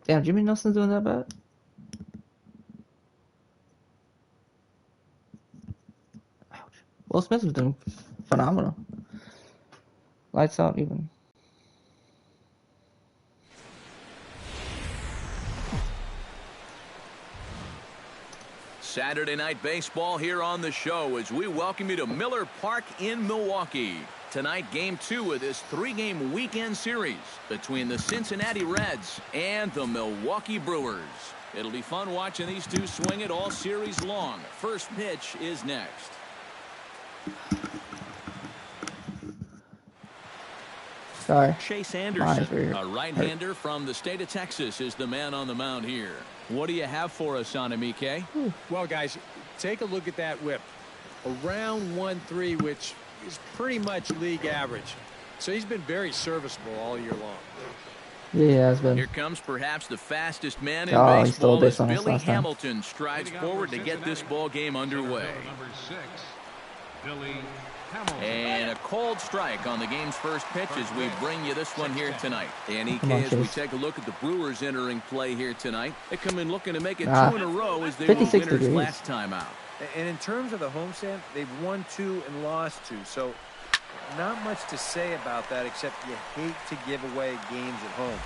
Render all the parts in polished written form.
Damn, Jimmy Nelson's doing that bad? Ouch. Will Smith was doing phenomenal. Lights out even. Saturday night baseball here on the show as we welcome you to Miller Park in Milwaukee. Tonight, Game 2 of this 3-game weekend series between the Cincinnati Reds and the Milwaukee Brewers. It'll be fun watching these two swing it all series long. First pitch is next. Sorry. Chase Anderson, a right-hander from the state of Texas, is the man on the mound here. What do you have for us on him, EK? Well, guys, take a look at that whip. Around 1.3, which is pretty much league average. So he's been very serviceable all year long. Yeah, he has been. Here comes perhaps the fastest man in baseball as Billy Hamilton strides forward to get this ball game underway. And a cold strike on the game's first pitch as we bring you this one here tonight. And EK, as we take a look at the Brewers entering play here tonight, they come in looking to make it 2 in a row as they were winners last time out. And in terms of the homestand, they've won 2 and lost 2. So not much to say about that, except you hate to give away games at home.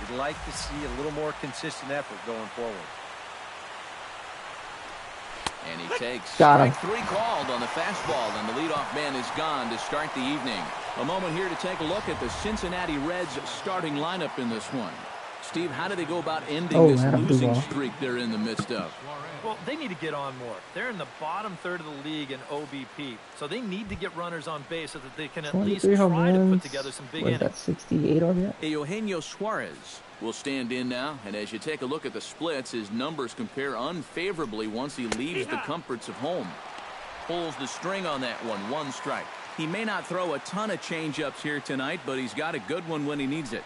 You'd like to see a little more consistent effort going forward. And he takes strike 3 called on the fastball, and the leadoff man is gone to start the evening. A moment here to take a look at the Cincinnati Reds starting lineup in this one. Steve, how do they go about ending this losing streak they're in the midst of? Well, they need to get on more. They're in the bottom third of the league in OBP, so they need to get runners on base so that they can at least try to put together some big innings. 68 RBI? Eugenio Suarez will stand in now, and as you take a look at the splits, his numbers compare unfavorably once he leaves the comforts of home. Pulls the string on that one, 1 strike. He may not throw a ton of changeups here tonight, but he's got a good one when he needs it.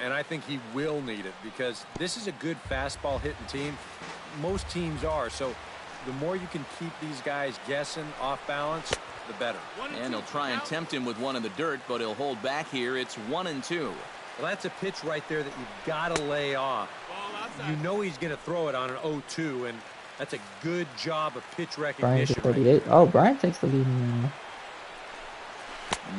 And I think he will need it because this is a good fastball hitting team. Most teams are, so the more you can keep these guys guessing off balance, the better. And he'll try and tempt him with one in the dirt, but he'll hold back here. It's 1-2. Well, that's a pitch right there that you've got to lay off. You know he's going to throw it on an 0-2, and that's a good job of pitch recognition. Brian 38. Oh, Brian takes the lead now.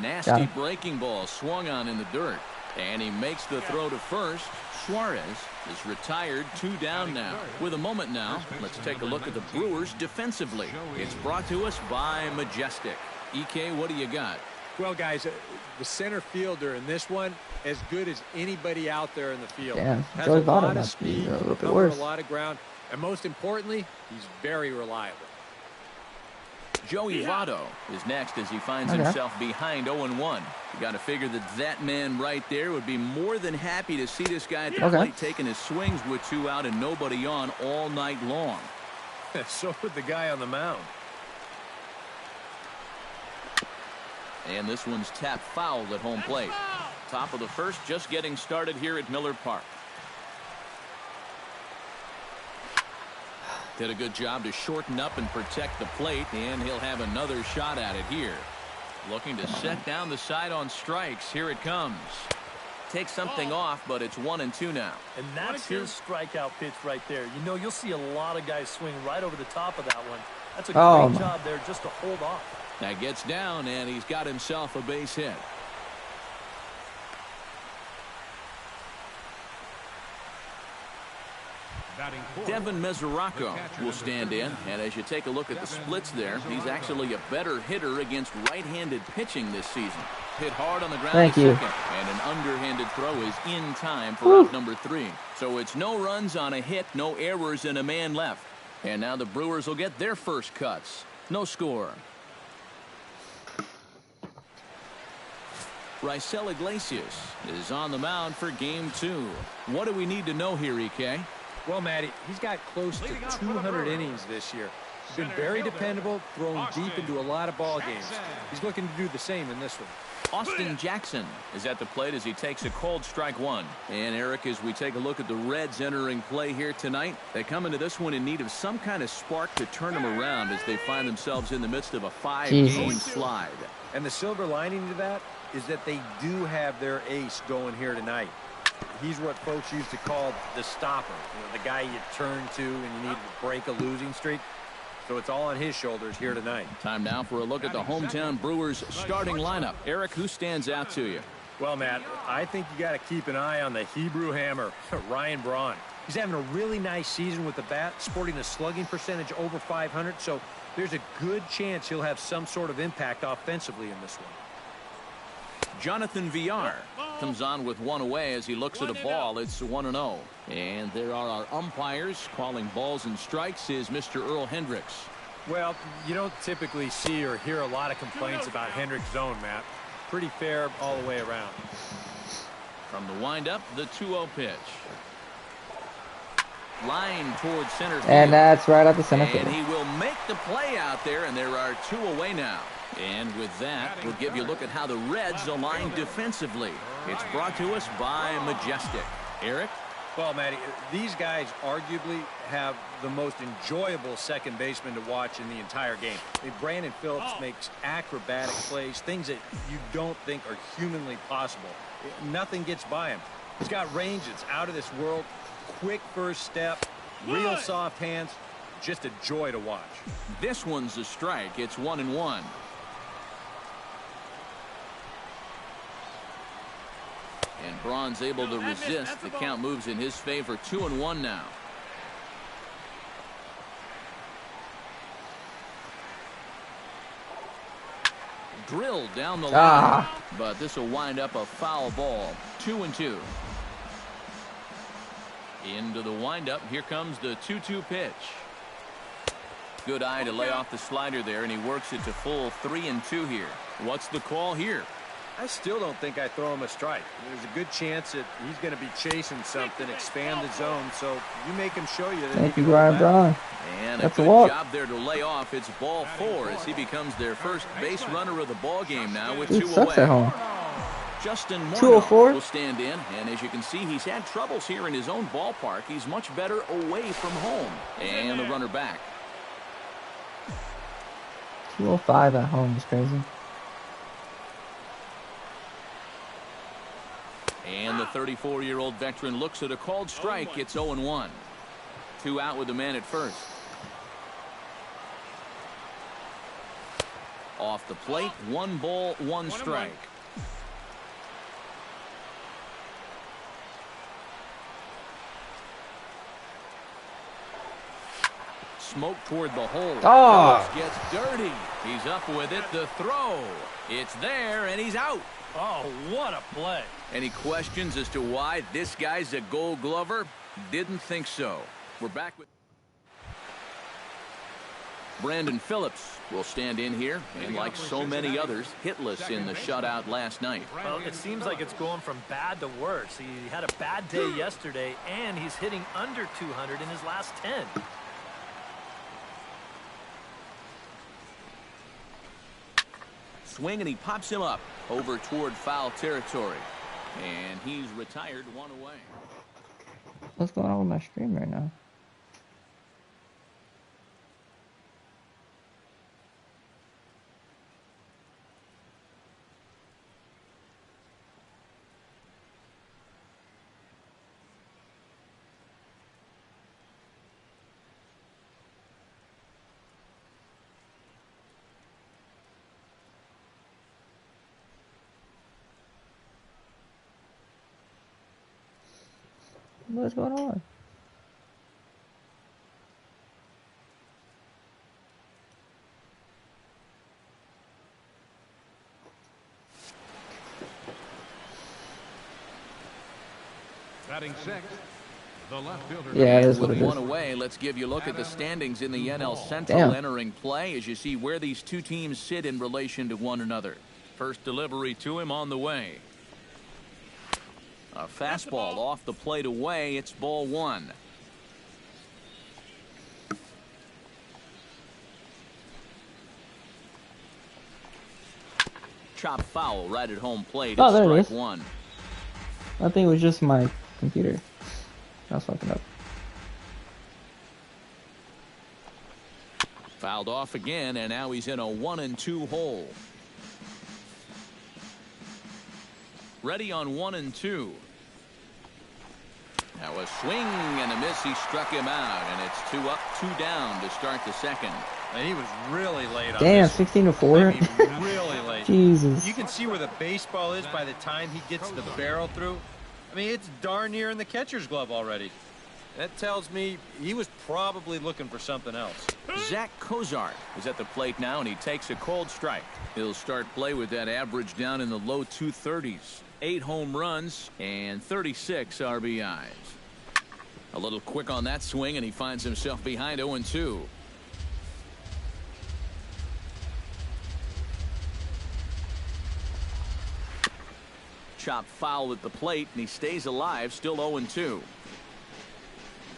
Nasty breaking ball swung on in the dirt. And he makes the throw to first. Suarez is retired, 2 down now. With a moment now, let's take a look at the Brewers defensively. It's brought to us by Majestic. EK, what do you got? Well, guys, the center fielder in this one, as good as anybody out there in the field. Yeah, has Joey a lot Votto of speed, a little bit cover worse. a lot of ground, and most importantly, he's very reliable. Joey Votto is next as he finds himself behind 0-1. You got to figure that man right there would be more than happy to see this guy at the plate taking his swings with 2 out and nobody on all night long. So would the guy on the mound. And this one's tapped foul at home plate. Top of the first, just getting started here at Miller Park. Did a good job to shorten up and protect the plate, and he'll have another shot at it here. Looking to set down the side on strikes. Here it comes. Takes something off, but it's 1-2 now. And that's his strikeout pitch right there. You know, you'll see a lot of guys swing right over the top of that one. That's a great job there just to hold off. That gets down, and he's got himself a base hit. Devin Mesoraco will stand in, and as you take a look at the splits there, he's actually a better hitter against right-handed pitching this season. Hit hard on the ground at second, and an underhanded throw is in time for out number 3. So it's no runs on a hit, no errors, and a man left. And now the Brewers will get their first cuts. No score. Raisel Iglesias is on the mound for game 2. What do we need to know here, EK? Well, Matty, he's got close to 200 innings this year. He's been very dependable, throwing deep into a lot of ball games. He's looking to do the same in this one. Austin Jackson is at the plate as he takes a cold strike 1. And Eric, as we take a look at the Reds entering play here tonight, they come into this one in need of some kind of spark to turn them around as they find themselves in the midst of a 5-game slide. And the silver lining to that is that they do have their ace going here tonight. He's what folks used to call the stopper, the guy you turn to and you need to break a losing streak. So it's all on his shoulders here tonight. Time now for a look at the hometown Brewers starting lineup. Eric, who stands out to you? Well, Matt, I think you got to keep an eye on the Hebrew Hammer, Ryan Braun. He's having a really nice season with the bat, sporting a slugging percentage over 500, so there's a good chance he'll have some sort of impact offensively in this one. Jonathan Villar comes on with one away as he looks at a ball. It's 1-0. And there are our umpires calling balls and strikes is Mr. Earl Hendricks. Well, you don't typically see or hear a lot of complaints about Hendricks' zone, Matt. Pretty fair all the way around. From the windup, the 2-0 pitch. Line towards center field. And that's right at the center field. And he will make the play out there, and there are 2 away now. And with that, we'll give you a look at how the Reds align defensively. It's brought to us by Majestic. Eric? Well, Matty, these guys arguably have the most enjoyable second baseman to watch in the entire game. Brandon Phillips makes acrobatic plays, things that you don't think are humanly possible. Nothing gets by him. He's got range that's out of this world. Quick first step, real soft hands, just a joy to watch. This one's a strike. It's 1-1. And Braun's able to resist. The count moves in his favor. 2-1 now. Drilled down the line. But this will wind up a foul ball. 2-2. Into the windup. Here comes the 2-2 pitch. Good eye to lay off the slider there, and he works it to full 3-2 here. What's the call here? I still don't think I throw him a strike. There's a good chance that he's going to be chasing something, expand the zone, so you make him show you that. Thank you, Ryan Braun. And that's a good walk. job there to lay off. It's ball 4 as he becomes their first base runner of the ball game now with Dude 2 sucks away. at home. Justin Morneau 204 will stand in, and as you can see, he's had troubles here in his own ballpark. He's much better away from home. And the runner back. 205 at home is crazy. And the 34-year-old veteran looks at a called strike. It's 0-1. 2 out with the man at first. Off the plate, 1 ball, 1 strike. Smoke toward the hole. Oh. Gets dirty. He's up with it. The throw. It's there, and he's out. Oh, what a play. Any questions as to why this guy's a Gold Glover? Didn't think so. We're back with Brandon Phillips will stand in here, and like so many others, hitless in the shutout last night. Well, it seems like it's going from bad to worse. He had a bad day yesterday, and he's hitting under 200 in his last 10. Swing, and he pops him up over toward foul territory. And he's retired 1 away. What's going on with my stream right now? What's going on? Batting sixth, the left fielder. Yeah, it is what With it is. 1 away, let's give you a look at the standings in the NL Central entering play as you see where these 2 teams sit in relation to one another. First delivery to him on the way. A fastball off the plate away. It's ball 1. Chop foul right at home plate. Oh, there it strike is. 1. I think it was just my computer. I was fucking up. Fouled off again, and now he's in a 1-2 hole. Ready on 1-2. Now a swing and a miss. He struck him out, and it's 2 up, 2 down to start the second. And he was really late on Damn, this. 16-4. I mean, really late. Jesus. You can see where the baseball is by the time he gets the barrel through. I mean, it's darn near in the catcher's glove already. That tells me he was probably looking for something else. Zach Kozart is at the plate now, and he takes a cold strike. He'll start play with that average down in the low 230s. 8 home runs and 36 RBIs. A little quick on that swing, and he finds himself behind 0-2. Chop foul at the plate, and he stays alive, still 0-2.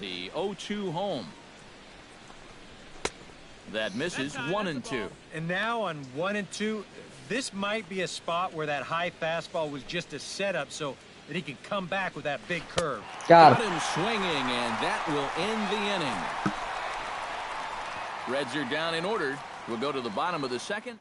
The 0-2 home. That misses 1-2. And now on 1-2, this might be a spot where that high fastball was just a setup so that he can come back with that big curve. Got him swinging, and that will end the inning. Reds are down in order. We'll go to the bottom of the second.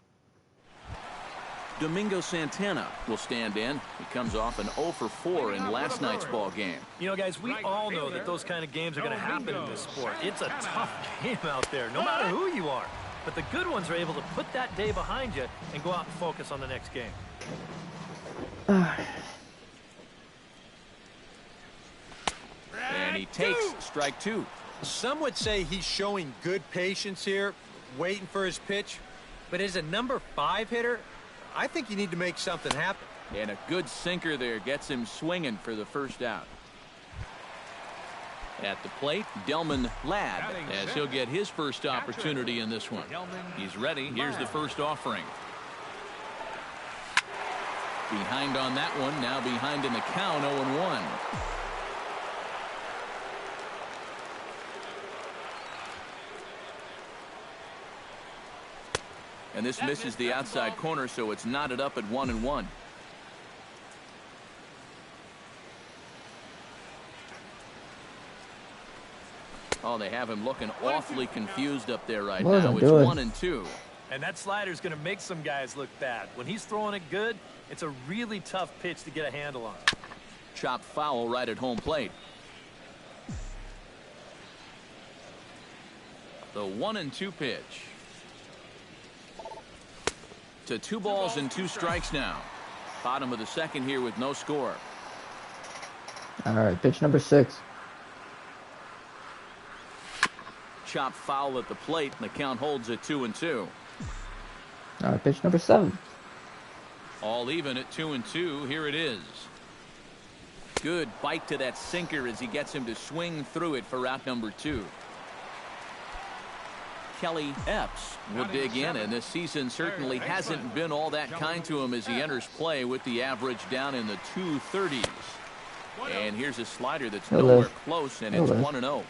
Domingo Santana will stand in. He comes off an 0-for-4 in last night's ball game. You know, guys, we all know that those kind of games are going to happen in this sport. It's a tough game out there, no matter who you are. But the good ones are able to put that day behind you and go out and focus on the next game. And he takes strike 2. Some would say he's showing good patience here, waiting for his pitch. But as a number 5 hitter, I think you need to make something happen. And a good sinker there gets him swinging for the first out. At the plate, Delman Ladd, as he'll get his first opportunity in this one. He's ready. Here's the first offering. Behind on that one, now behind in the count, 0-1. And this misses the outside corner, so it's knotted up at 1-1. Oh, they have him looking awfully confused up there right now. It's 1-2. And that slider's going to make some guys look bad. When he's throwing it good, it's a really tough pitch to get a handle on. Chop foul right at home plate. The 1-2 pitch. To 2 balls and 2 strikes now. Bottom of the second here with no score. All right, pitch number 6. Chop foul at the plate, and the count holds at 2-2. All right, pitch number 7. All even at 2-2. Here it is. Good bite to that sinker as he gets him to swing through it for out number 2. Kelly Epps will dig in, and this season certainly hasn't been all that kind to him as he enters play with the average down in the 230s. And here's a slider that's nowhere close, and it's 1-0.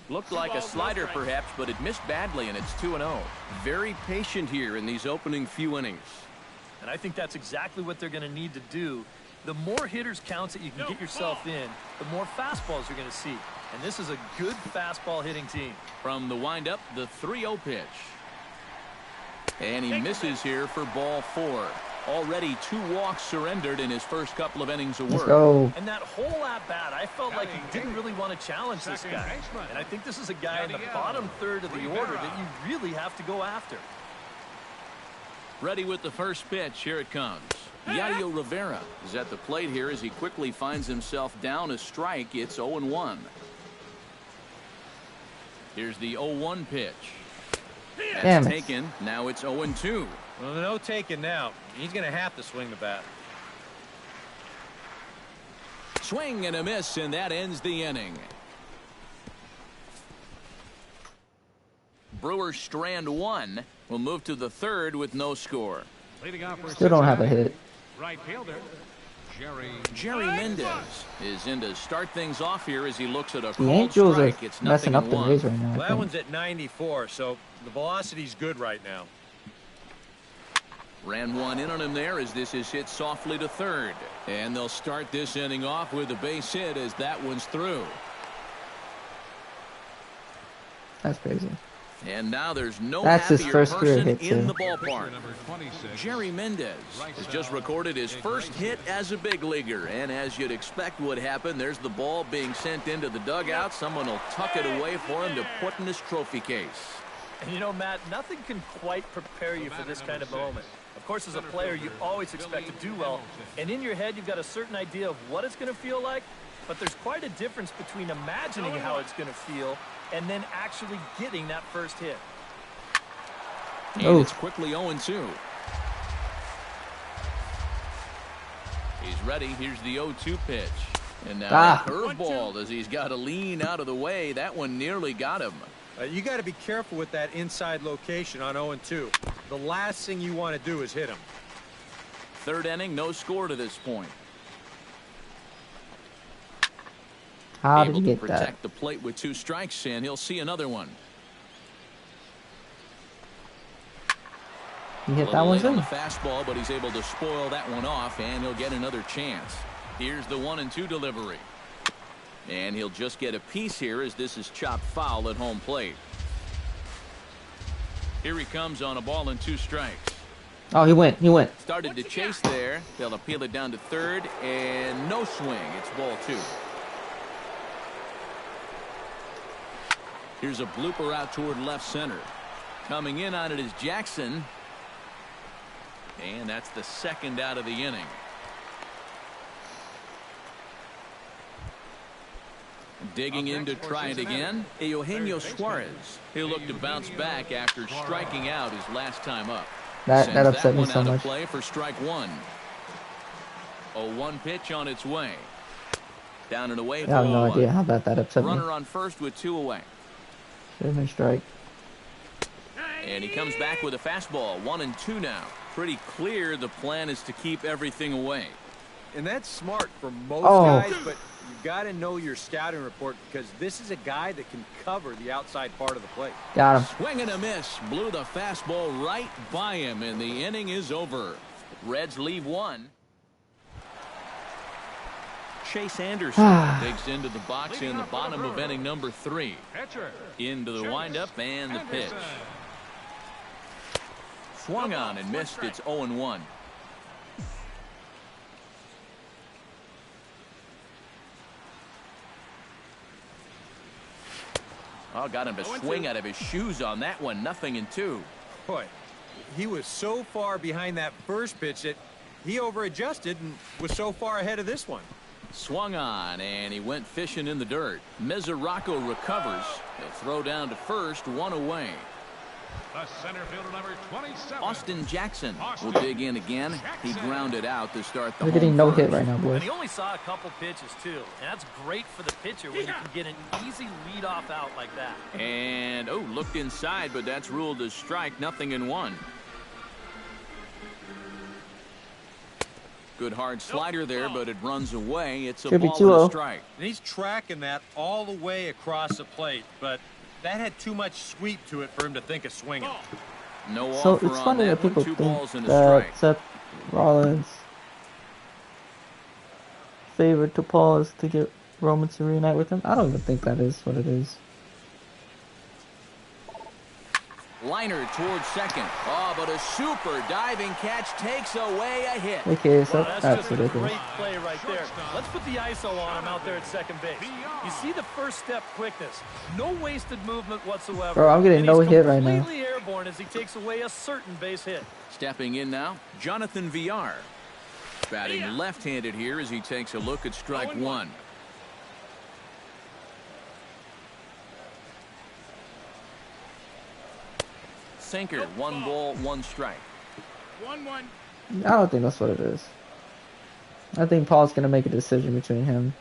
Looked like a slider perhaps, but it missed badly, and it's 2-0. Very patient here in these opening few innings. And I think that's exactly what they're going to need to do. The more hitters counts that you can get yourself in, the more fastballs you're going to see. And this is a good fastball hitting team. From the windup, the 3-0 pitch. And he misses here for ball 4. Already 2 walks surrendered in his first couple of innings of work. Let's go. And that whole at-bat, I felt like he didn't really want to challenge this guy. And I think this is a guy in the bottom third of the order that you really have to go after. Ready with the first pitch. Here it comes. Yadier Rivera is at the plate here as he quickly finds himself down a strike. It's 0-1. Here's the 0-1 pitch. That's taken. Now it's 0-2. Well, no taking now. He's going to have to swing the bat. Swing and a miss, and that ends the inning. Brewers strand 1. Will move to the 3rd with no score. Still don't have a hit. Right fielder, Jerry Mendez is in to start things off here as he looks at a The called Angels strike. are It's messing up the 0-1. Rays right now. Well, that one's at 94, so the velocity's good right now. Ran one in on him there as this is hit softly to 3rd. And they'll start this inning off with a base hit as that one's through. That's crazy. And now there's no That's his happier first career person hit, in too. the ballpark. Jerry Mendez has just recorded his first hit as a big leaguer. And as you'd expect would happen, there's the ball being sent into the dugout. Someone will tuck it away for him to put in his trophy case. And you know, Matt, nothing can quite prepare you for this kind of moment. Of course, as a player, you always expect to do well. And in your head, you've got a certain idea of what it's going to feel like. But there's quite a difference between imagining how it's going to feel and then actually getting that first hit. And it's quickly 0-2. He's ready. Here's the 0-2 pitch. And now a curveball as he's got to lean out of the way. That one nearly got him. You got to be careful with that inside location on 0-2. The last thing you want to do is hit him. Third inning, no score to this point. How did he Able get to that? protect the plate with 2 strikes, and he'll see another one. He hit that one Late on too. the fastball, but he's able to spoil that one off, and he'll get another chance. Here's the 1-2 delivery. And he'll just get a piece here as this is chopped foul at home plate. Here he comes on a ball and 2 strikes. Oh, he went. Started to chase there. They'll appeal it down to third, and no swing. It's ball 2. Here's a blooper out toward left center. Coming in on it is Jackson. And that's the second out of the inning. Digging in to try it again, Eugenio Suarez. He'll look to bounce back after striking out his last time up. That upset me Sends that so one out much. of play for strike 1. A 1 pitch on its way. Down and away. I have no idea how that upset me. Runner on first with 2 away. Should have been strike. And he comes back with a fastball. 1-2 now. Pretty clear the plan is to keep everything away. And that's smart for most guys, but you got to know your scouting report because this is a guy that can cover the outside part of the plate. Got him. Swing and a miss. Blew the fastball right by him, and the inning is over. Reds leave 1. Chase Anderson digs into the box in the bottom of inning number 3. Into the windup and the pitch. Swung on and missed. It's 0-1. Oh, got him to swing out of his shoes on that one. 0-2. Boy, he was so far behind that first pitch that he over-adjusted and was so far ahead of this one. Swung on, and he went fishing in the dirt. Mesoraco recovers. They throw down to first, 1 away. The center fielder, number 27. Austin Jackson will dig in again. He grounded out to start the We're getting home no first. hit right now, boys. And he only saw a couple pitches, too. And that's great for the pitcher when you can get an easy leadoff out like that. And, looked inside, but that's ruled as strike. 0-1. Good hard slider there, but it runs away. It's a Should be ball and a 2-0. strike. And he's tracking that all the way across the plate, but that had too much sweep to it for him to think of swinging. No So offer it's on funny that that people one. 2 think balls and a that strike. Seth Rollins favored to pause to get Roman to reunite with him. I don't even think that is what it is. Liner towards second. Oh, but a super diving catch takes away a hit. Okay, Well, that's that's just a ridiculous. great play right there. Let's put the ISO on him out there at second base. You see the first step quickness. No wasted movement whatsoever. Bro, I'm getting And no he's hit right now. completely airborne as he takes away a certain base hit. Stepping in now, Jonathan Villar. Batting left-handed here as he takes a look at strike 1. Sinker, 1 ball, 1 strike. 1-1. I don't think that's what it is. I think Paul's gonna make a decision between CM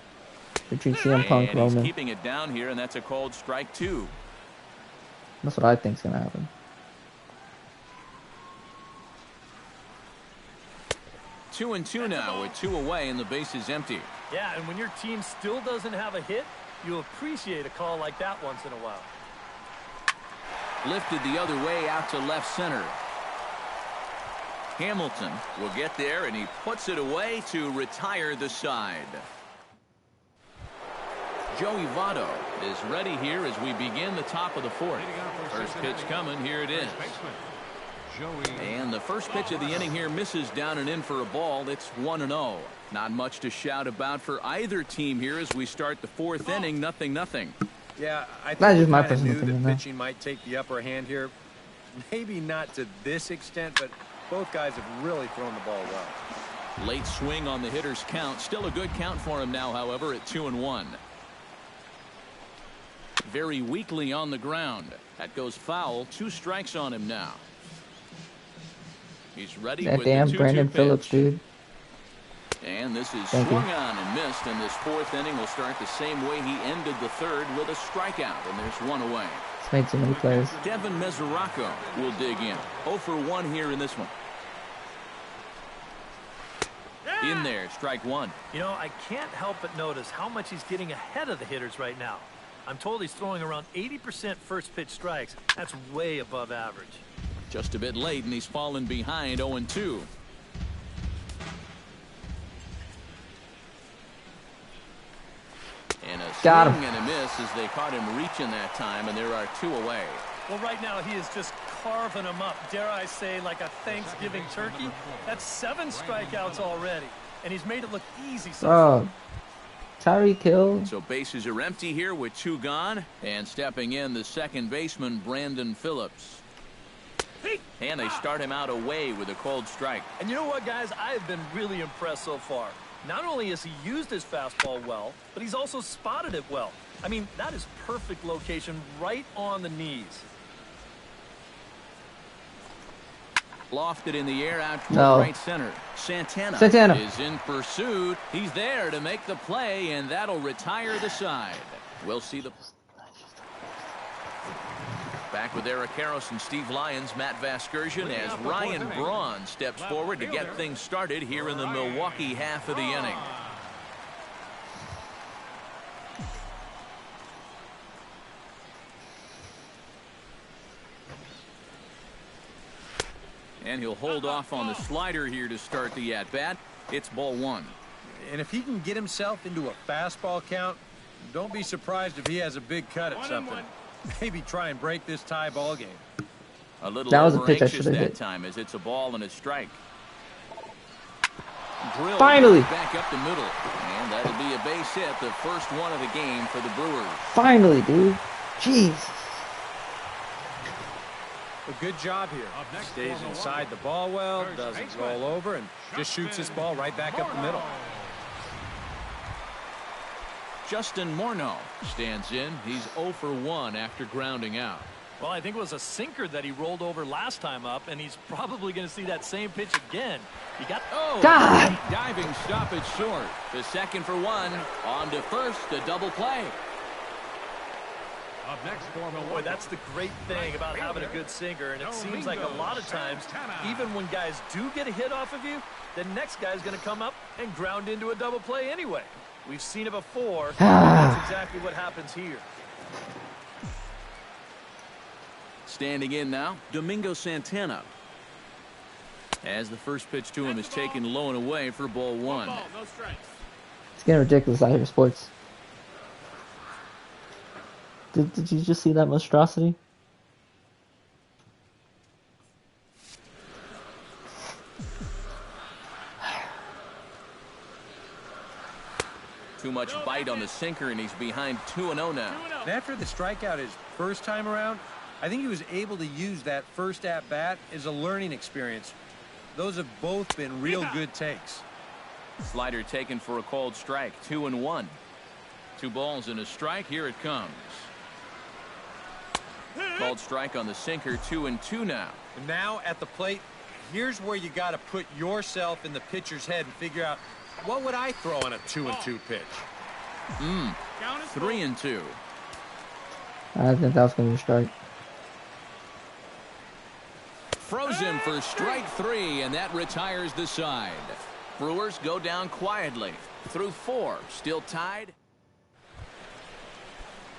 Punk, And he's Roman. keeping it down here, and that's a called strike 2. That's what I think's gonna happen. 2-2 now with 2 away, and the base is empty. Yeah, and when your team still doesn't have a hit, you appreciate a call like that once in a while. Lifted the other way out to left center. Hamilton will get there, and he puts it away to retire the side. Joey Votto is ready here as we begin the top of the fourth. First pitch coming. Here it is. And the first pitch of the inning here misses down and in for a ball. It's 1-0. Not much to shout about for either team here as we start the fourth inning. 0-0. Yeah, I think I knew that pitching might take the upper hand here. Maybe not to this extent, but both guys have really thrown the ball well. Late swing on the hitter's count. Still a good count for him now, however, at 2-1. Very weakly on the ground. That goes foul. 2 strikes on him now. He's ready with damn the 2-2 Brandon pitch. Phillips, dude. And this is swung on and missed, and this fourth inning will start the same way he ended the third with a strikeout, and there's 1 away. It's made so many plays. Devin Mesoraco will dig in. 0 for 1 here in this one. In there, strike 1. You know, I can't help but notice how much he's getting ahead of the hitters right now. I'm told he's throwing around 80% first pitch strikes. That's way above average. Just a bit late, and he's fallen behind 0-2. And a swing and a miss as they caught him reaching that time, and there are 2 away. Well, right now he is just carving them up. Dare I say, like a Thanksgiving turkey? That's 7 strikeouts already, and he's made it look easy so far. Tyreek Hill. So bases are empty here with 2 gone, and stepping in the second baseman, Brandon Phillips. And they start him out away with a cold strike. And you know what, guys? I have been really impressed so far. Not only has he used his fastball well, but he's also spotted it well. I mean, that is perfect location right on the knees. Lofted in the air out toward right center. Santana is in pursuit. He's there to make the play, and that'll retire the side. We'll see the... Back with Eric Harris and Steve Lyons, Matt Vasgersian, as Ryan Braun steps forward to get things started here in the Milwaukee half of the inning. And he'll hold off on the slider here to start the at-bat. It's ball 1. And if he can get himself into a fastball count, don't be surprised if he has a big cut at something. Maybe try and break this tie ball game. A little that was a pitch I anxious should have that hit. time as it's a ball and a strike. Drilled Finally. back up the middle. And that'll be a base hit, the first one of the game for the Brewers. Finally, dude. Jeez. A good job here. Stays inside the ball well, doesn't roll over, and just shoots this ball right back up the middle. Justin Morneau stands in. He's 0 for 1 after grounding out. Well, I think it was a sinker that he rolled over last time up, and he's probably going to see that same pitch again. He got Diving stoppage short. The second for 1. On to first, a double play. Up next for Boy, that's the great thing about having a good sinker, and it seems like a lot of times, even when guys do get a hit off of you, the next guy's going to come up and ground into a double play anyway. We've seen it before. That's exactly what happens here. Standing in now, Domingo Santana. As the first pitch to him is taken low and away for ball 1. It's getting ridiculous out here, sports. Did you just see that monstrosity? Too much bite on the sinker, and he's behind 2-0 now. And after the strikeout his first time around, I think he was able to use that first at-bat as a learning experience. Those have both been real good takes. Slider taken for a called strike. 2-1. 2 balls and a strike. Here it comes. Called strike on the sinker. 2-2 now. And now at the plate, here's where you got to put yourself in the pitcher's head and figure out, what would I throw on a 2-2 pitch? 3-2. I think that was going to be a strike. Froze him for strike 3, and that retires the side. Brewers go down quietly through 4, still tied.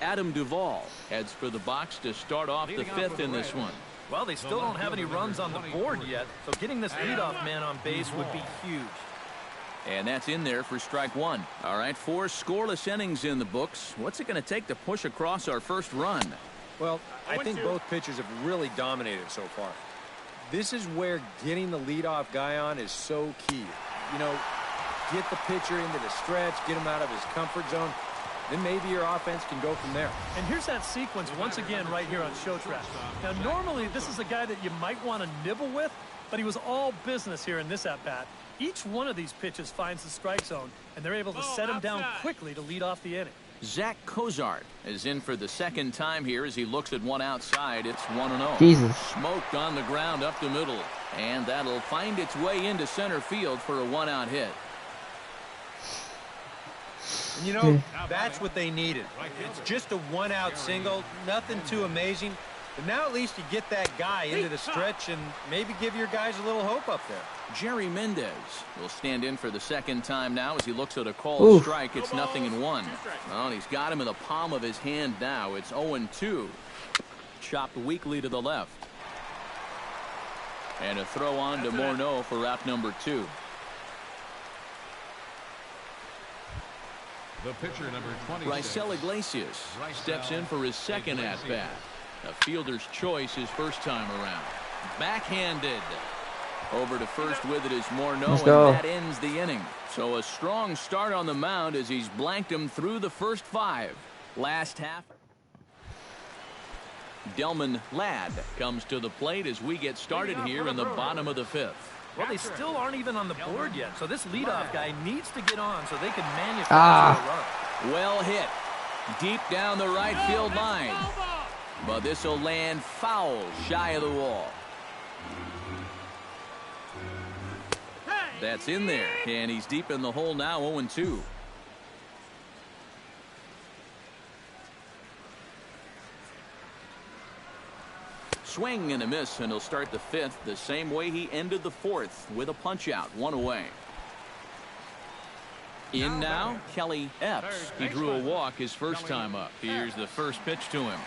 Adam Duvall heads for the box to start off the 5th in this one. Well, they still don't have any runs on the board yet, so getting this leadoff man on base would be huge. And that's in there for strike one. All right, 4 scoreless innings in the books. What's it going to take to push across our first run? Well, I think both pitchers have really dominated so far. This is where getting the leadoff guy on is so key. You know, get the pitcher into the stretch, get him out of his comfort zone. Then maybe your offense can go from there. And here's that sequence once again right here on Show Track. Now, normally this is a guy that you might want to nibble with, but he was all business here in this at-bat. Each one of these pitches finds the strike zone, and they're able to set him down quickly to lead off the inning. Zach Cozart is in for the second time here as he looks at one outside. It's 1-0. Jesus. Smoked on the ground up the middle, and that'll find its way into center field for a 1-out hit. And you know, that's what they needed. It's just a 1-out single, nothing too amazing. But now at least you get that guy into the stretch and maybe give your guys a little hope up there. Jerry Mendez will stand in for the second time now as he looks at a called strike. It's 0-1. Well, he's got him in the palm of his hand now. It's 0-2. Chopped weakly to the left. And a throw on to Morneau for out number 2. The pitcher, number 26. Raisel Iglesias steps in for his second at-bat. A fielder's choice his first time around. Backhanded. Over to first with it is Morneau, and that ends the inning. So a strong start on the mound as he's blanked him through the first 5. Last half. Delman Ladd comes to the plate as we get started here in the bottom of the 5th. Well, they still aren't even on the board yet, so this leadoff guy needs to get on so they can manufacture a run. Well hit. Deep down the right field line. But this will land foul shy of the wall. That's in there, and he's deep in the hole now, 0-2. Swing and a miss, and he'll start the 5th the same way he ended the 4th with a punch out, 1 away. In now, Kelly Epps. He drew a walk his first time up. Here's the first pitch to him.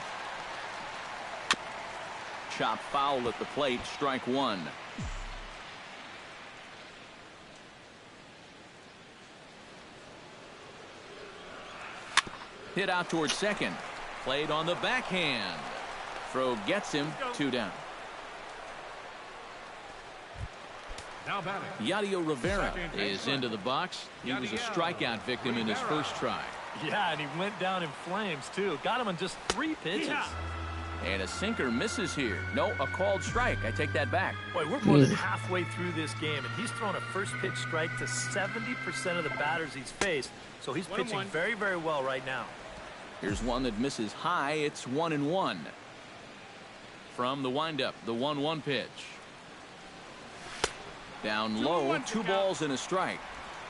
Chop foul at the plate, strike 1. Hit out towards second. Played on the backhand. Throw gets him, 2 down. Now batting. Yadier Rivera is into the box. He was a strikeout victim in his first try. Yeah, and he went down in flames, too. Got him on just 3 pitches. And a sinker misses here. No, a called strike. I take that back. Boy, we're more than halfway through this game, and he's thrown a first pitch strike to 70% of the batters he's faced. So he's pitching very, very well right now. Here's one that misses high. It's 1-1. From the windup, the 1-1 pitch. Down low, 2 balls and a strike.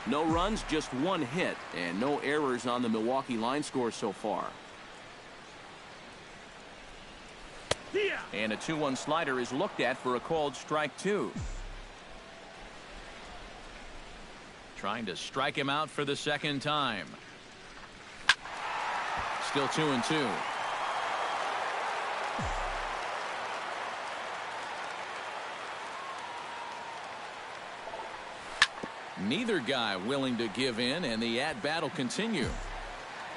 No runs, just 1 hit, and no errors on the Milwaukee line score so far. And a 2-1 slider is looked at for a called strike 2. Trying to strike him out for the second time. Still 2-2. Neither guy willing to give in, and the at-bat will continue.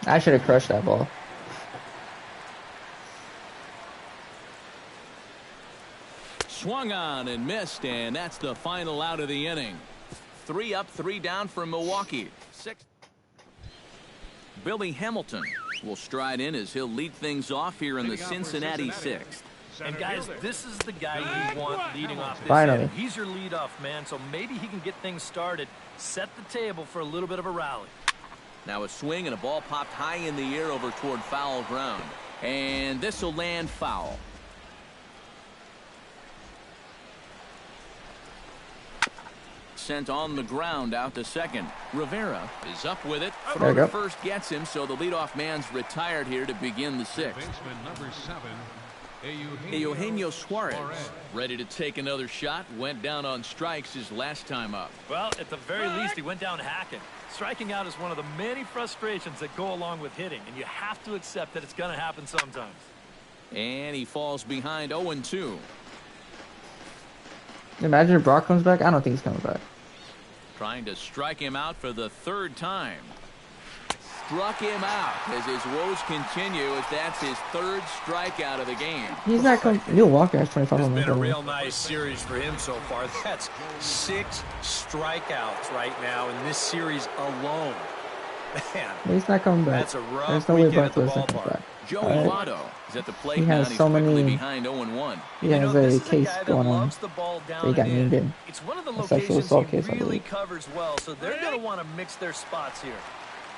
I should have crushed that ball. Swung on and missed, and that's the final out of the inning. 3 up, 3 down for Milwaukee. 6. Billy Hamilton will stride in as he'll lead things off here in the Cincinnati 6th. And guys, this is the guy you want leading off this Finally. inning. He's your leadoff man, so maybe he can get things started, set the table for a little bit of a rally. Now a swing and a ball popped high in the air over toward foul ground. And this will land foul. Sent on the ground out to second. Rivera is up with it. Throw to first gets him, so the leadoff man's retired here to begin the 6th. Baseman number 7. Eugenio Suarez ready to take another shot. Went down on strikes his last time up. Well, at the very least, he went down hacking. Striking out is one of the many frustrations that go along with hitting, and you have to accept that it's going to happen sometimes. And he falls behind 0-2. Imagine if Brock comes back. I don't think he's coming back. Trying to strike him out for the third time. Struck him out as his woes continue, as that's his third strikeout of the game. He's not coming. Milwaukee has 25 It's home been a runs. real nice series for him so far. That's 6 strikeouts right now in this series alone. Man, He's not coming back. that's a rough There's no way weekend at the Buckler's comes ballpark. back. Joey Alright. Votto is at the plate He now. has He's so quickly many. behind 0-1. He You has know, this a is case guy that going on. loves the ball down He got and named in. in. It's one of the A sexual locations assault he case, I really believe. covers well, so they're going to want to mix their spots here.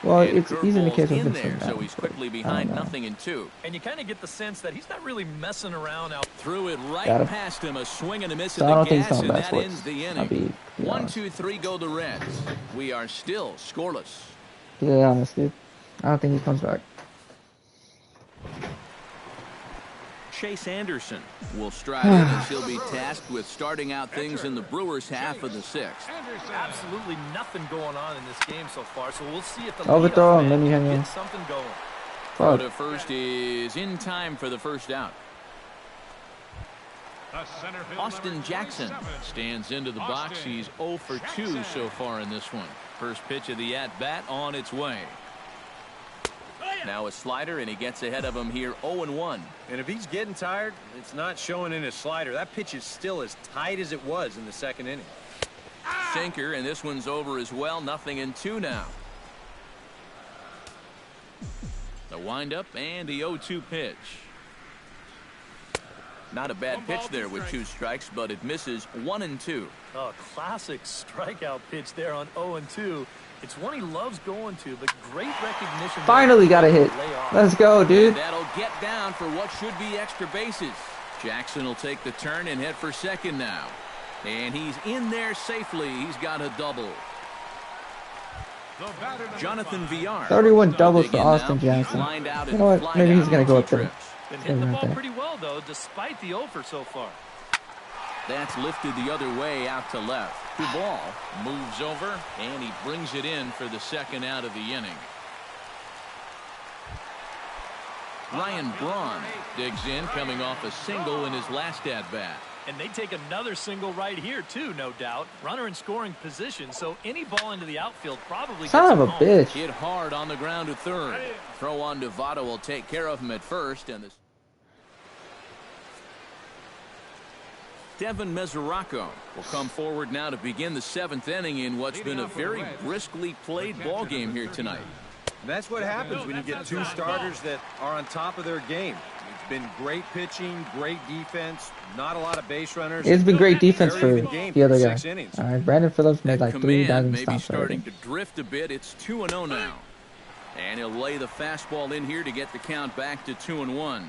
Well, And it's he's in the curveball's case of in Vincent. there, so he's quickly behind 0-2. And you kind of get the sense that he's not really messing around out. Threw it right Got him. past him, a swing and a miss So at I the don't think he's gas, coming and back that for ends it. the I'll inning. be 1, honest. 2, 3 go the Reds. We are still scoreless. To be honest, dude. I don't think he comes back. Chase Anderson will stride in, as he'll be tasked with starting out things in the Brewers half of the 6th. Absolutely nothing going on in this game so far, so we'll see if the Overthrow him, leadoff let me man hang gets on. something going. Throw Fuck. to first is in time for the first out. Austin Jackson stands into the box. He's 0 for 2 so far in this one. First pitch of the at-bat on its way. Now a slider, and he gets ahead of him here 0-1. And if he's getting tired, it's not showing in his slider. That pitch is still as tight as it was in the second inning. Sinker, and this one's over as well. 0-2 now. The windup and the 0-2 pitch. Not a bad pitch there with 2 strikes, but it misses 1-2. Oh, classic strikeout pitch there on 0-2. It's one he loves going to, but great recognition. Finally got a hit. Let's go, dude. And that'll get down for what should be extra bases. Jackson will take the turn and head for second now. And he's in there safely. He's got a double. Jonathan Villar. 31 will doubles dig for in Austin now. Jackson. He's lined out You and know what? fly Maybe he's down gonna go on up 2 there. trips. Been hitting the right ball there. pretty well, though, despite the offer so far. That's lifted the other way out to left. The ball moves over, and he brings it in for the second out of the inning. Ryan Braun digs in, coming off a single in his last at-bat. And they take another single right here, too, no doubt. Runner in scoring position, so any ball into the outfield probably Son gets of him a home. bitch. Hit hard on the ground to third. Throw on to Votto will take care of him at first, and the Devin Mesoraco will come forward now to begin the 7th inning in what's been a very briskly played ball game here tonight. And that's what happens when you get 2 starters that are on top of their game. It's been great pitching, great defense, not a lot of base runners. It's been great defense for Very even game the other for guy. 6 innings. All right, Brandon Phillips made like 3 Command diving may be stops starting already. to drift a bit. It's 2-0 now. And he'll lay the fastball in here to get the count back to 2-1.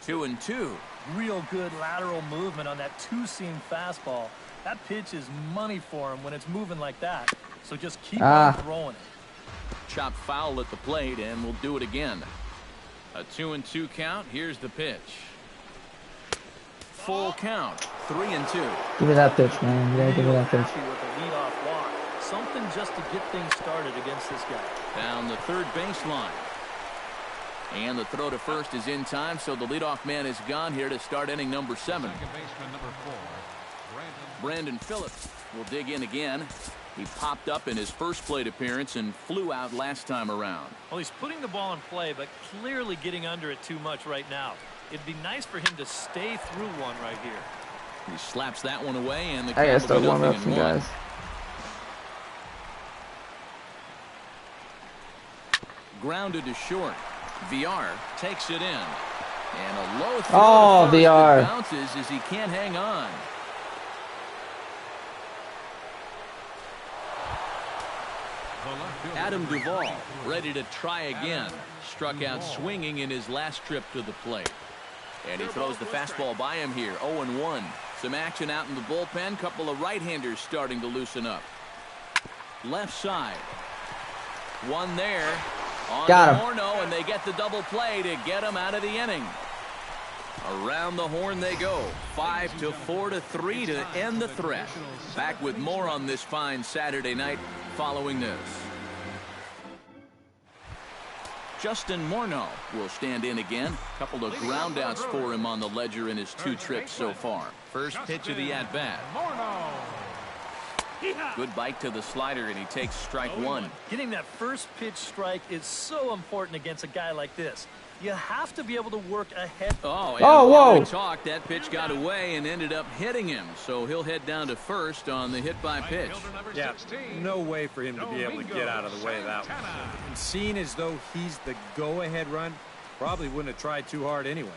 2-2. Real good lateral movement on that 2-seam fastball. That pitch is money for him when it's moving like that. So just keep on throwing it. Chop foul at the plate, and we'll do it again. A 2-2 count. Here's the pitch. Full count. 3-2. Give me that pitch, man. You gotta give me that pitch. Happy with the leadoff walk. Something just to get things started against this guy. Down the third baseline. And the throw to first is in time, so the leadoff man is gone here to start inning number 7. Brandon Phillips will dig in again. He popped up in his first plate appearance and flew out last time around. Well, he's putting the ball in play, but clearly getting under it too much right now. It'd be nice for him to stay through one right here. He slaps that one away, and the I gotta count will start be warming up 0-1. some guys. Grounded to short. VR takes it in. And a low throw Oh, to first VR. that bounces as he can't hang on. Adam Duvall ready to try again. Struck out swinging in his last trip to the plate. And he throws the fastball by him here. 0-1. Some action out in the bullpen. Couple of right-handers starting to loosen up. Left side. One there. On Got to him. Horno, and they get the double play to get him out of the inning. Around the horn they go. 5-4-3 to end the threat. Back with more on this fine Saturday night following this. Justin Morneau will stand in again. A couple of ground outs for him on the ledger in his 2 trips so far. First pitch of the at-bat. Good bite to the slider, and he takes strike 1. Getting that first pitch strike is so important against a guy like this. You have to be able to work ahead. Oh, and while we talked, that pitch got away and ended up hitting him. So he'll head down to first on the hit by pitch. Yeah, no way for him to be able to get out of the way of that one. And seeing as though he's the go-ahead run, probably wouldn't have tried too hard anyway.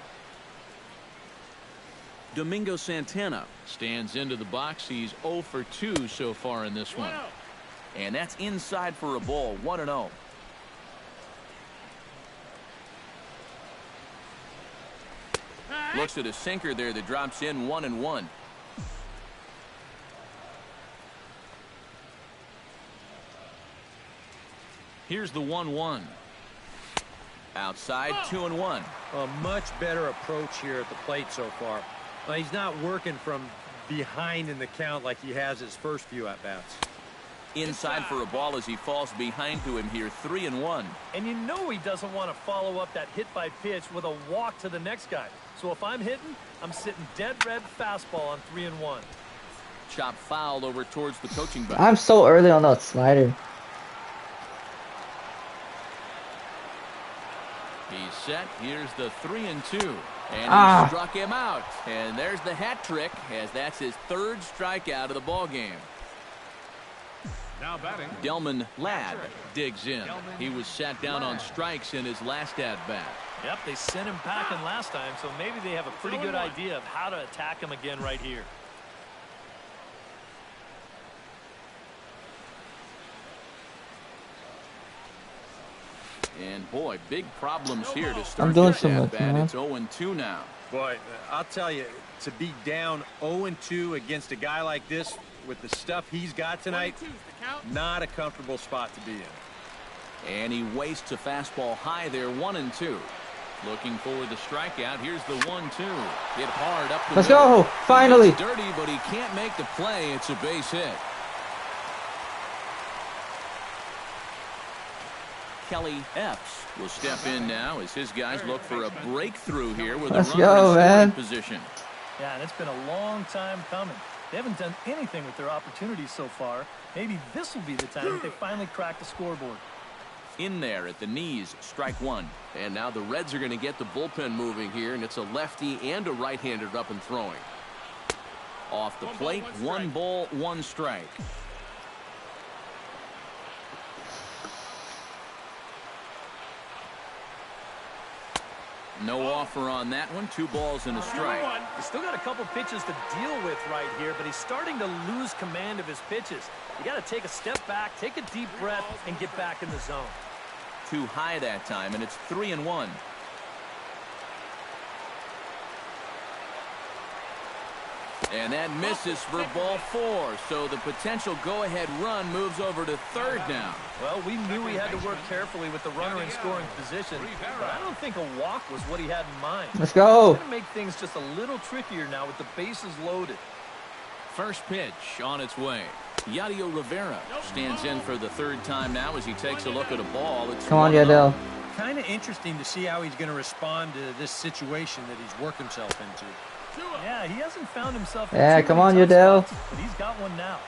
Domingo Santana stands into the box. He's 0 for 2 so far in this one. And that's inside for a ball, 1-0. Looks at a sinker there that drops in, 1-1. Here's the 1-1. Outside, 2-1. A much better approach here at the plate so far. Well, he's not working from behind in the count like he has his first few at-bats. Inside for a ball as he falls behind to him here, 3-1. And you know he doesn't want to follow up that hit by pitch with a walk to the next guy. So if I'm hitting, I'm sitting dead red fastball on 3-1. Chop fouled over towards the coaching box. I'm so early on that slider. He's set. Here's the 3-2. And he struck him out. And there's the hat trick, as that's his 3rd strikeout of the ball game. Now batting. Delman Ladd digs in. He was sat down on strikes in his last at-bat. Yep, they sent him packing last time, so maybe they have a pretty good idea of how to attack him again right here. And boy, big problems here to start. I'm doing this so much, at-bat. man. It's 0-2 now. Boy, I'll tell you, to be down 0-2 against a guy like this with the stuff he's got tonight, not a comfortable spot to be in. And he wastes a fastball high there, 1-2. Looking for the strikeout. Here's the 1-2. Hit hard up the Let's middle. go! Finally! It's dirty, but he can't make the play. It's a base hit. Kelly Epps will step in now as his guys look for a breakthrough here with Let's a runner go, in man. scoring position. Yeah, and it's been a long time coming. They haven't done anything with their opportunities so far. Maybe this will be the time that they finally crack the scoreboard. In there at the knees, strike 1. And now the Reds are going to get the bullpen moving here, and it's a lefty and a right-hander up and throwing. Off the plate, 1 ball, 1 strike. No offer on that one. 2 balls and a strike. He's still got a couple pitches to deal with right here, but he's starting to lose command of his pitches. You got to take a step back, take a deep breath, and get back in the zone. Too high that time, and it's 3-1. And that misses for ball 4. So the potential go-ahead run moves over to third now. Well, we knew he had to work carefully with the runner in scoring position, but I don't think a walk was what he had in mind. Let's go! He's going to make things just a little trickier now with the bases loaded. First pitch on its way. Yadier Rivera stands in for the 3rd time now as he takes a look at a ball. It's Come on, 1-0. Yadiel. Kind of interesting to see how he's going to respond to this situation that he's worked himself into. Yeah, he hasn't found himself in Yeah, too come many on, tough Yadiel. spots, but he's got one now.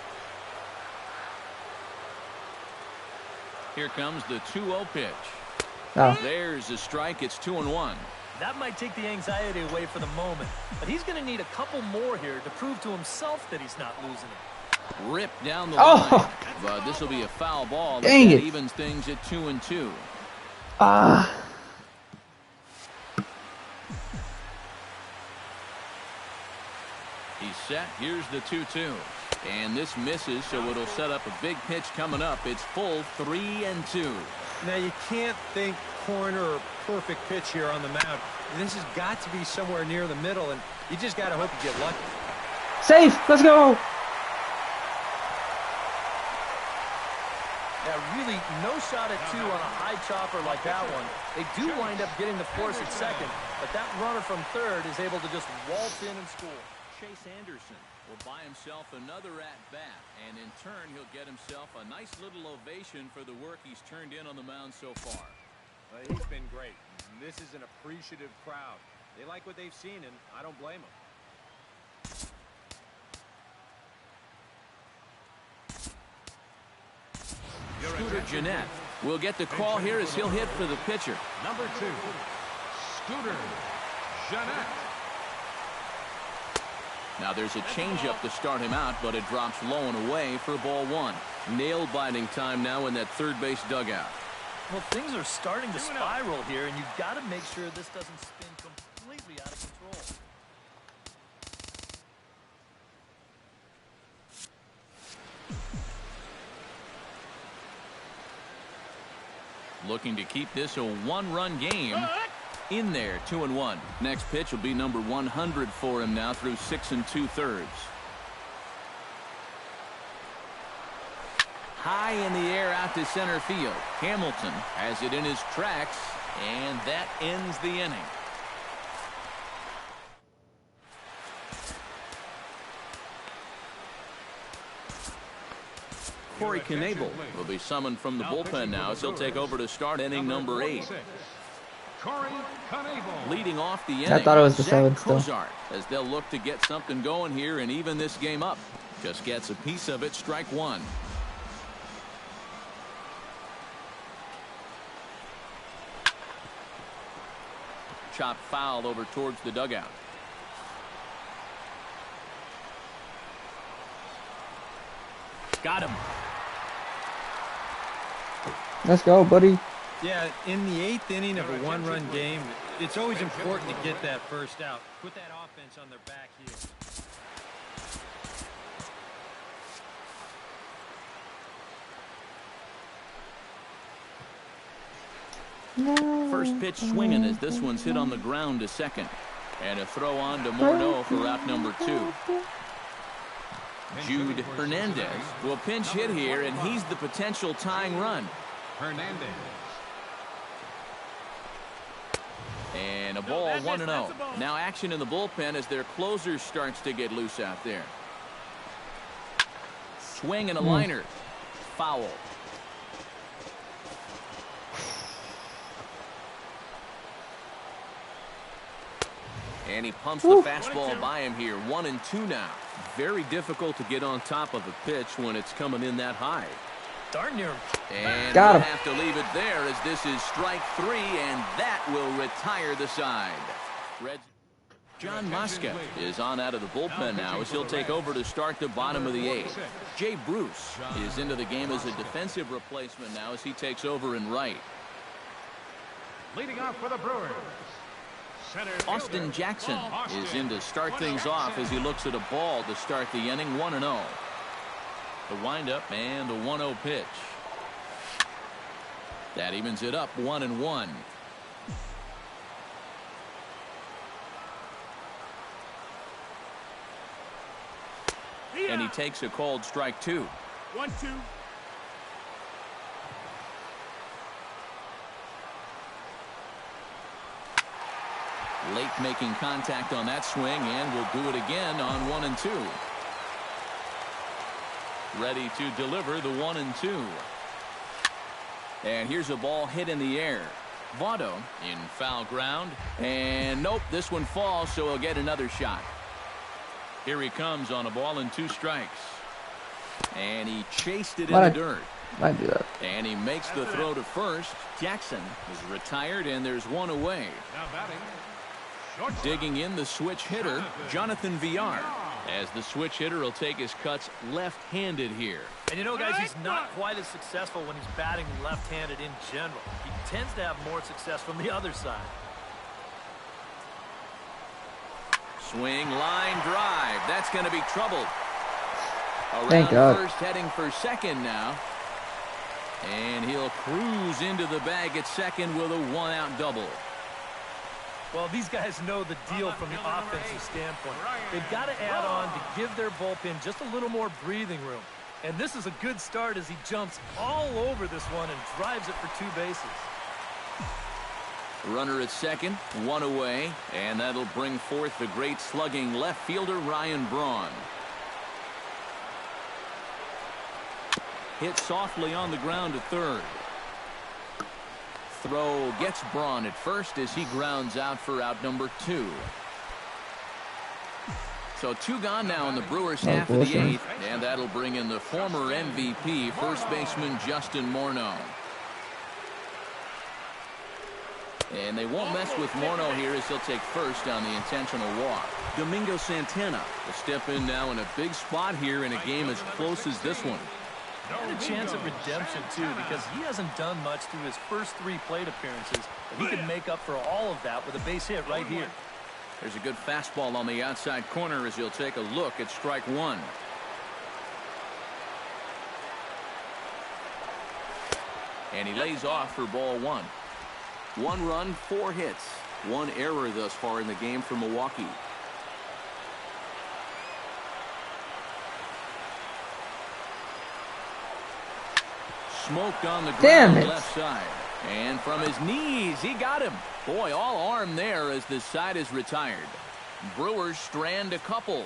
Here comes the 2-0 pitch. Oh. There's a strike. It's 2-1. That might take the anxiety away for the moment, but he's going to need a couple more here to prove to himself that he's not losing it. Ripped down the Oh. line. But this will be a foul ball. Dang That it. evens things at 2-2. Ah. He's set. Here's the 2-2. And this misses, so it'll set up a big pitch coming up. It's full 3-2. Now, you can't think corner or perfect pitch here on the mound. This has got to be somewhere near the middle, and you just got to hope you get lucky. Safe! Let's go! Yeah, really no shot at 2 on a high chopper like that one. They do wind up getting the force at second, but that runner from third is able to just waltz in and score. Chase Anderson will buy himself another at-bat, and in turn, he'll get himself a nice little ovation for the work he's turned in on the mound so far. He's been great. This is an appreciative crowd. They like what they've seen, and I don't blame them. Scooter Gennett will get the call here as he'll hit for the pitcher. Number 2, Scooter Gennett. Now there's a changeup to start him out, but it drops low and away for ball 1. Nail-biting time now in that third base dugout. Well, things are starting to spiral here, and you've got to make sure this doesn't spin completely out of control. Looking to keep this a one-run game in there. 2-1. Next pitch will be number 100 for him now through 6 2/3. High in the air out to center field. Hamilton has it in his tracks, and that ends the inning. Corey Knebel will be summoned from the bullpen now as he'll take over to start inning number 8. Corey Knebel. Leading off the inning, I thought it was the Zach 7th still. Cozart, as they'll look to get something going here and even this game up. Just gets a piece of it. Strike 1. Chop foul over towards the dugout. Got him. Let's go, buddy. Yeah, in the 8th inning of a one-run game, it's always important to get that first out. Put that offense on their back heel. First pitch swinging as this one's hit on the ground to second. And a throw on to Morneau for route number 2. Jude Hernandez will pinch hit here, and he's the potential tying run. Hernandez. And a ball, 1-0. Now action in the bullpen as their closer starts to get loose out there. Swing and a liner. Foul. And he pumps the fastball by him here. 1-2 now. Very difficult to get on top of a pitch when it's coming in that high. Darn near him. And Got we'll him. have to leave it there as this is strike 3, and that will retire the side. John Mosca is on out of the bullpen now as he'll take over to start the bottom of the 8th. Jay Bruce is into the game as a defensive replacement now as he takes over in right. Leading off for the Brewers, center Austin fielder, Jackson Austin. is in to start things off as he looks at a ball to start the inning. 1-0. The windup and the 1-0 pitch. That evens it up 1-1. And he takes a called strike 2. 1-2. Late making contact on that swing, and will do it again on 1-2. Ready to deliver the 1-2. And here's a ball hit in the air. Votto in foul ground, and nope, this one falls, so he'll get another shot. Here he comes on a ball and 2 strikes. And he chased it in the dirt. Might do that. And he makes the throw to first. Jackson is retired, and there's one away. Now batting, shortstop. Digging in the switch hitter, Jonathan Villar, as the switch hitter will take his cuts left-handed here. And you know, guys, he's not quite as successful when he's batting left-handed in general. He tends to have more success from the other side. Swing, line, drive. That's going to be trouble. Around Thank God. first, heading for second now. And he'll cruise into the bag at second with a 1-out double. Well, these guys know the deal from the offensive standpoint. They've got to add on to give their bullpen just a little more breathing room. And this is a good start as he jumps all over this one and drives it for 2 bases. Runner at second, 1 away, and that'll bring forth the great slugging left fielder Ryan Braun. Hit softly on the ground to third. throw gets Braun at first as he grounds out for out number 2. So 2 gone now in the Brewers half of the 8th, and that'll bring in the former MVP, first baseman Justin Morneau. And they won't mess with Morneau here as he'll take first on the intentional walk. Domingo Santana will step in now in a big spot here in a game as close as this one. And a chance at redemption, too, because he hasn't done much through his first 3 plate appearances. But he can make up for all of that with a base hit right here. There's a good fastball on the outside corner as he'll take a look at strike 1. And he lays off for ball 1. 1 run, 4 hits. 1 error thus far in the game for Milwaukee. Smoked on the ground left side. And from his knees, he got him. Boy, all arm there as this side is retired. Brewers strand a couple.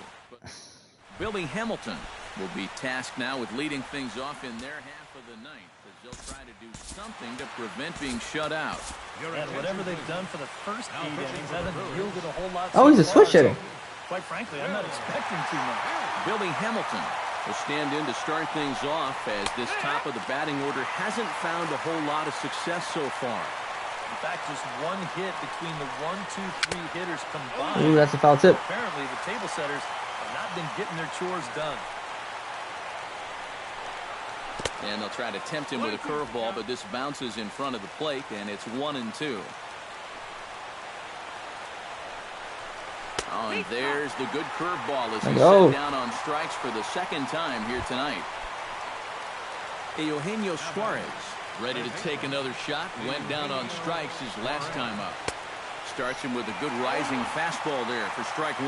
Billy Hamilton will be tasked now with leading things off in their half of the 9th as they'll try to do something to prevent being shut out. And whatever they've done for the first 8 innings hasn't yielded a whole lot. Oh, he's a switch hitter. Quite frankly, I'm not expecting too much. Billy Hamilton will stand in to start things off as this top of the batting order hasn't found a whole lot of success so far. In fact, just 1 hit between the 1, 2, 3 hitters combined. Ooh, that's a foul tip. Apparently, the table setters have not been getting their chores done. And they'll try to tempt him with a curveball, but this bounces in front of the plate, and it's 1-2. Oh, and there's the good curveball as he's set down on strikes for the 2nd time here tonight. Eugenio Suarez ready to take another shot. Went down on strikes his last time up. Starts him with a good rising fastball there for strike 1.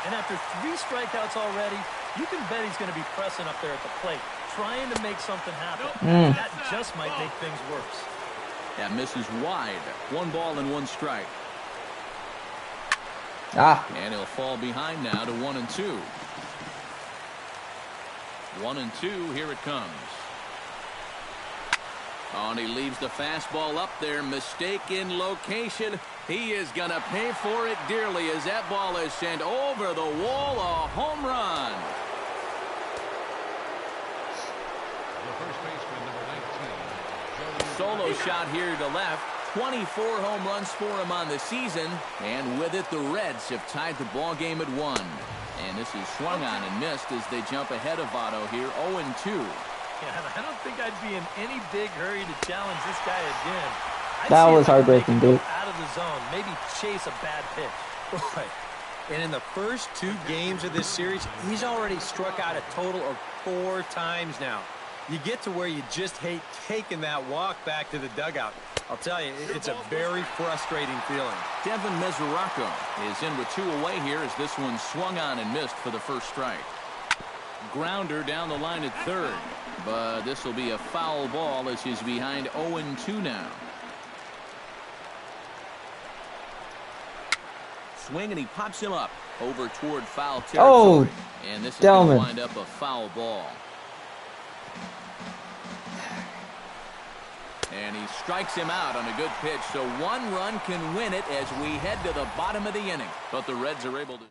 And after 3 strikeouts already, you can bet he's going to be pressing up there at the plate, trying to make something happen. That just might make things worse. That misses wide. 1 ball and 1 strike. And he'll fall behind now to 1-2. 1-2, here it comes. Oh, and he leaves the fastball up there. Mistaken location. He is going to pay for it dearly as that ball is sent over the wall. A home run. The first baseman, number 19. Solo shot here to left. 24 home runs for him on the season. And with it, the Reds have tied the ball game at 1. And this is swung on and missed as they jump ahead of Otto here, 0-2. Yeah, I don't think I'd be in any big hurry to challenge this guy again. That was heartbreaking, dude. Out of the zone, maybe chase a bad pitch. Boy. And in the first 2 games of this series, he's already struck out a total of 4 times now. You get to where you just hate taking that walk back to the dugout. I'll tell you, it's a very frustrating feeling. Devin Mesoraco is in with 2 away here as this one swung on and missed for the first strike. Grounder down the line at 3rd, but this will be a foul ball as he's behind 0-2 now. Swing and he pops him up over toward foul territory. And this is going to wind up a foul ball. And he strikes him out on a good pitch, so 1 run can win it as we head to the bottom of the inning. But the Reds are able to.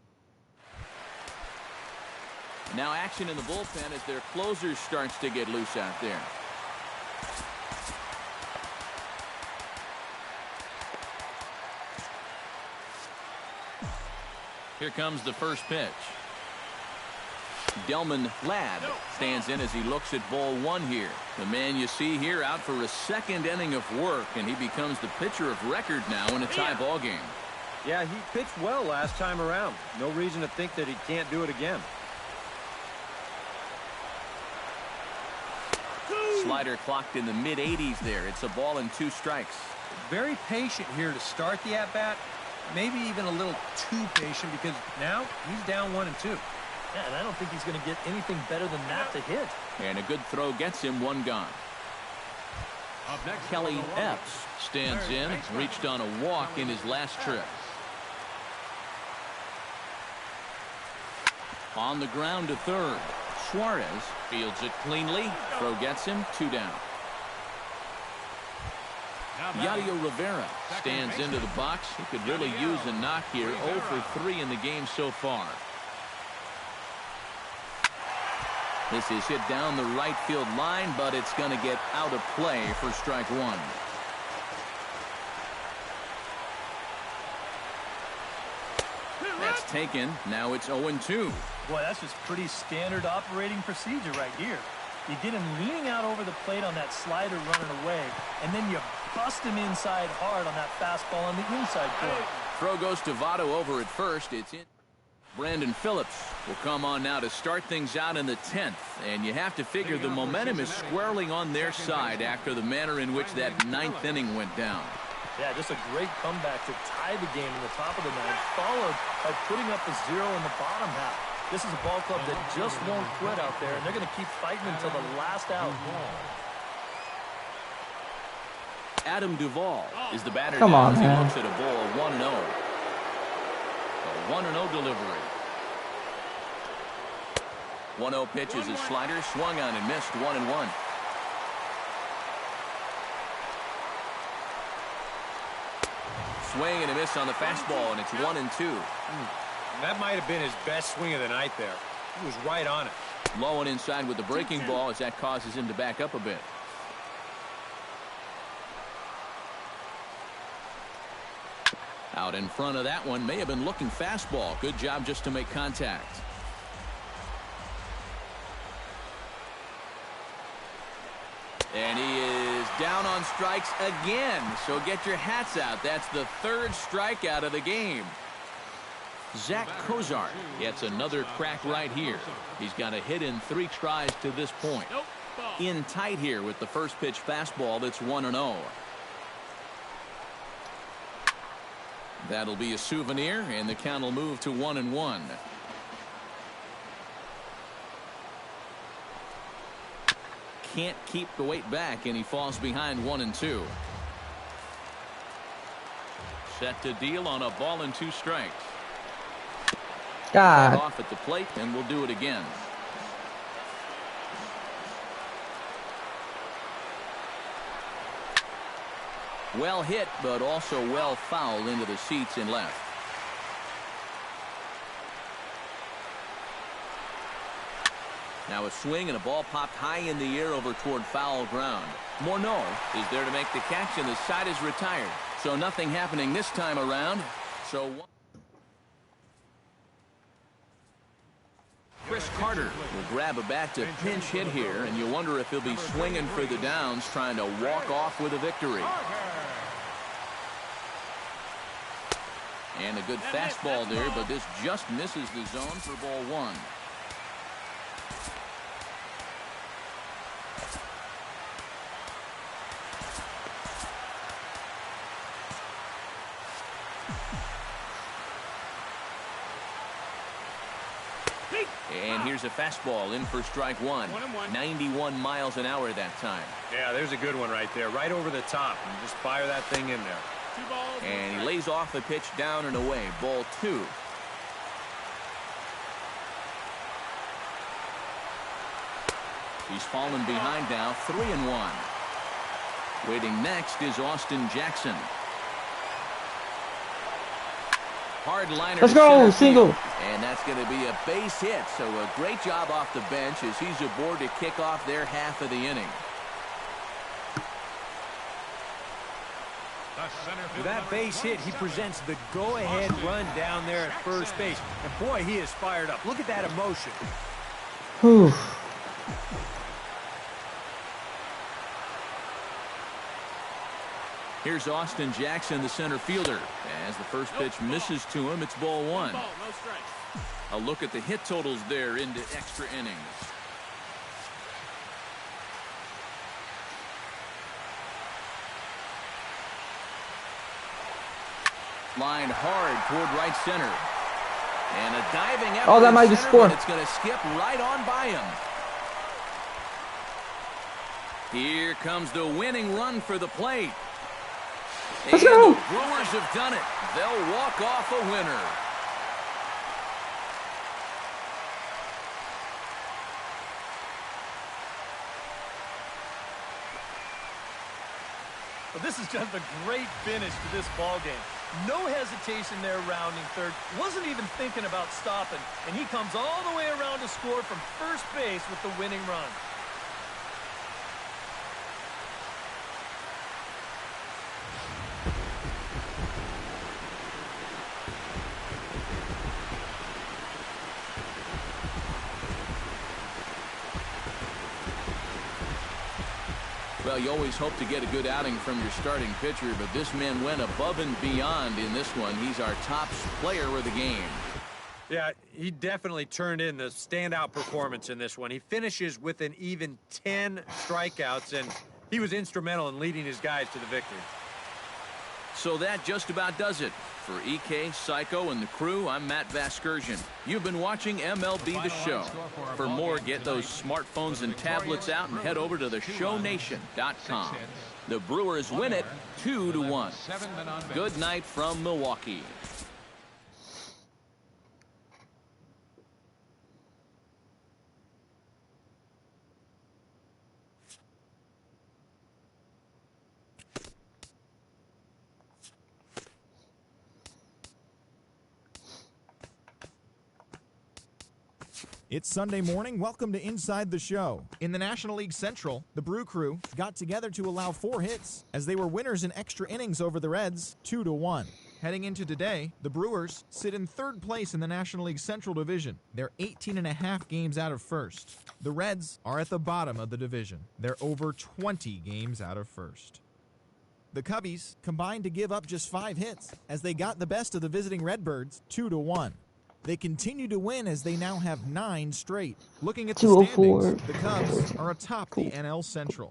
Now action in the bullpen as their closer starts to get loose out there. Here comes the first pitch. Delman Ladd stands in as he looks at ball 1 here. The man you see here out for a 2nd inning of work, and he becomes the pitcher of record now in a tie ball game. Yeah, he pitched well last time around. No reason to think that he can't do it again. Slider clocked in the mid-80s there. It's a ball and 2 strikes. Very patient here to start the at-bat. Maybe even a little too patient because now he's down 1-2. Yeah, and I don't think he's going to get anything better than that to hit. And a good throw gets him 1 gone. Up next, Kelly Epps stands in. Reached on a walk in his last trip. On the ground to 3rd. Suarez fields it cleanly. Throw gets him 2 down. Yadier Rivera stands into the box. He could really use a knock here. 0 for 3 in the game so far. This is hit down the right field line, but it's going to get out of play for strike one. That's taken. Now it's 0-2. Boy, that's just pretty standard operating procedure right here. You get him leaning out over the plate on that slider running away, and then you bust him inside hard on that fastball on the inside corner. Throw goes to Votto over at first. It's in. Brandon Phillips will come on now to start things out in the 10th. And you have to figure the momentum is squarely on their side after the manner in which that 9th inning went down. Yeah, just a great comeback to tie the game in the top of the 9th, followed by putting up a 0 in the bottom half. This is a ball club that just won't quit out there, and they're going to keep fighting until the last out. Adam Duvall is the batter. Come on, man. man. He looks at a ball 1-0. A 1-0 delivery. 1-0 pitch is his slider, swung on and missed. 1-1. Swing and a miss on the fastball, and it's 1-2. That might have been his best swing of the night there. He was right on it. Low and inside with the breaking ball as that causes him to back up a bit. Out in front of that one, may have been looking fastball. Good job just to make contact. And he is down on strikes again. So get your hats out. That's the 3rd strikeout of the game. Zach Kozar gets another crack right here. He's got a hit in 3 tries to this point. In tight here with the first pitch fastball that's 1-0. That'll be a souvenir, and the count will move to 1-1. Can't keep the weight back, and he falls behind 1-2. Set to deal on a ball and 2 strikes. God. Off at the plate, and we'll do it again. Well hit, but also well fouled into the seats and left. Now a swing and a ball popped high in the air over toward foul ground. Morneau is there to make the catch, and the side is retired. So nothing happening this time around. So Chris Carter will grab a bat to pinch hit here, and you wonder if he'll be swinging for the downs, trying to walk off with a victory. And a good fastball there, but this just misses the zone for ball 1. And here's a fastball in for strike 1. 91 miles an hour that time. Yeah, there's a good one right there. Right over the top. And just fire that thing in there. And he lays off the pitch down and away. Ball 2. He's fallen behind now. 3-1. Waiting next is Austin Jackson. Hard liner. Let's go, single. And that's going to be a base hit. So a great job off the bench as he's aboard to kick off their half of the inning. With that base hit, he presents the go-ahead run down there at first base. And boy, he is fired up. Look at that emotion. Whew. Here's Austin Jackson, the center fielder. As the first pitch misses to him, it's ball 1. A look at the hit totals there into extra innings. Lined hard toward right center. And a diving effort. Oh, that might be center, score. but it's going to skip right on by him. Here comes the winning run for the plate. Let's and go. The Brewers have done it. They'll walk off a winner. But this is just a great finish to this ball game. No hesitation there rounding third. Wasn't even thinking about stopping. And he comes all the way around to score from first base with the winning run. Well, you always hope to get a good outing from your starting pitcher, but this man went above and beyond in this one. He's our top player of the game. Yeah, he definitely turned in the standout performance in this one. He finishes with an even 10 strikeouts, and he was instrumental in leading his guys to the victory. So that just about does it. For EK, Psycho, and the crew, I'm Matt Vasgersian. You've been watching MLB The Show. For more, get those smartphones and tablets out and head over to theshownation.com. The Brewers win it 2-1. Good night from Milwaukee. It's Sunday morning. Welcome to Inside the Show. In the National League Central, the Brew Crew got together to allow 4 hits as they were winners in extra innings over the Reds, 2-1. Heading into today, the Brewers sit in 3rd place in the National League Central Division. They're 18.5 games out of first. The Reds are at the bottom of the division. They're over 20 games out of first. The Cubbies combined to give up just 5 hits as they got the best of the visiting Redbirds, 2-1. They continue to win as they now have 9 straight. Looking at the standings, the Cubs are atop the NL Central.